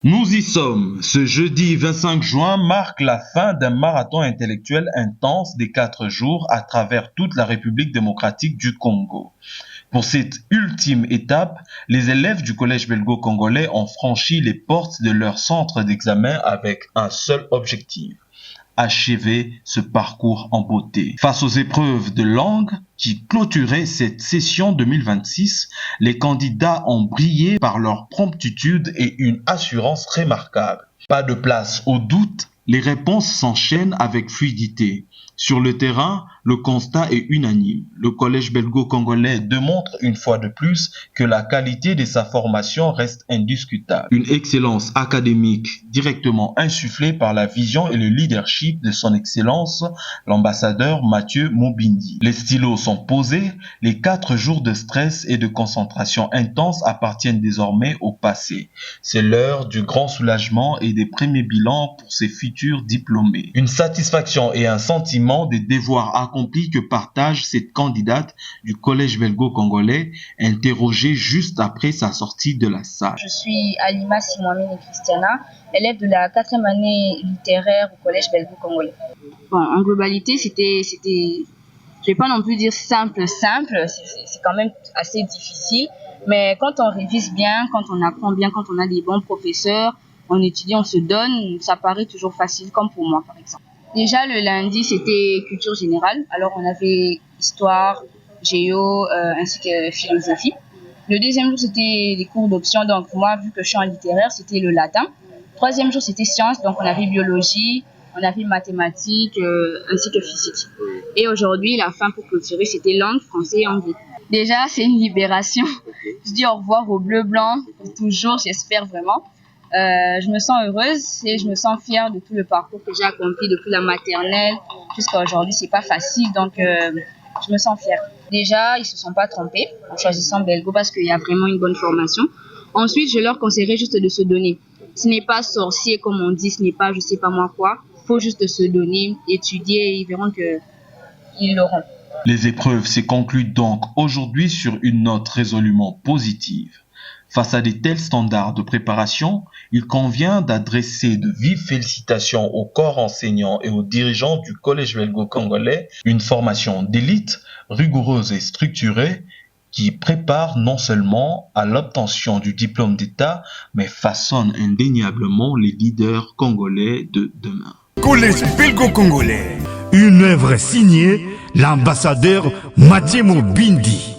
Nous y sommes. Ce jeudi 25 juin marque la fin d'un marathon intellectuel intense des 4 jours à travers toute la République démocratique du Congo. Pour cette ultime étape, les élèves du collège belgo-congolais ont franchi les portes de leur centre d'examen avec un seul objectif: achever ce parcours en beauté. Face aux épreuves de langue qui clôturaient cette session 2026, les candidats ont brillé par leur promptitude et une assurance remarquable. Pas de place au doute, les réponses s'enchaînent avec fluidité. Sur le terrain, le constat est unanime. Le collège belgo-congolais démontre une fois de plus que la qualité de sa formation reste indiscutable. Une excellence académique directement insufflée par la vision et le leadership de son excellence, l'ambassadeur Mathieu Mobindi. Les stylos sont posés, les 4 jours de stress et de concentration intense appartiennent désormais au passé. C'est l'heure du grand soulagement et des premiers bilans pour ces futurs diplômés. Une satisfaction et un sentiment des devoirs accomplis que partage cette candidate du collège belgo-congolais, interrogée juste après sa sortie de la salle. Je suis Alima Simouamine Christiana, élève de la 4e année littéraire au collège belgo-congolais. Bon, en globalité, c'était, je vais pas non plus dire simple, c'est quand même assez difficile, mais quand on révise bien, quand on apprend bien, quand on a des bons professeurs, on étudie, on se donne, ça paraît toujours facile, comme pour moi par exemple. Déjà, le lundi, c'était culture générale. Alors, on avait histoire, géo, ainsi que philosophie. Le deuxième jour, c'était les cours d'option. Donc, moi, vu que je suis en littéraire, c'était le latin. Troisième jour, c'était sciences. Donc, on avait biologie, on avait mathématiques, ainsi que physique. Et aujourd'hui, la fin pour clôturer, c'était langue, français et anglais. Déjà, c'est une libération. Je dis au revoir au bleu-blanc pour toujours, j'espère vraiment. Je me sens heureuse et je me sens fière de tout le parcours que j'ai accompli depuis la maternelle jusqu'à aujourd'hui. C'est pas facile, donc je me sens fière. Déjà, ils se sont pas trompés en choisissant Belgo parce qu'il y a vraiment une bonne formation. Ensuite, je leur conseillerais juste de se donner. Ce n'est pas sorcier comme on dit, ce n'est pas je sais pas moi quoi. Faut juste se donner, étudier et ils verront que ils l'auront. Les épreuves se concluent donc aujourd'hui sur une note résolument positive. Face à de tels standards de préparation, il convient d'adresser de vives félicitations au corps enseignant et aux dirigeants du collège belgo-congolais, une formation d'élite, rigoureuse et structurée, qui prépare non seulement à l'obtention du diplôme d'État, mais façonne indéniablement les leaders congolais de demain. Collège belgo-congolais, une œuvre signée l'ambassadeur Mathieu Mobindi.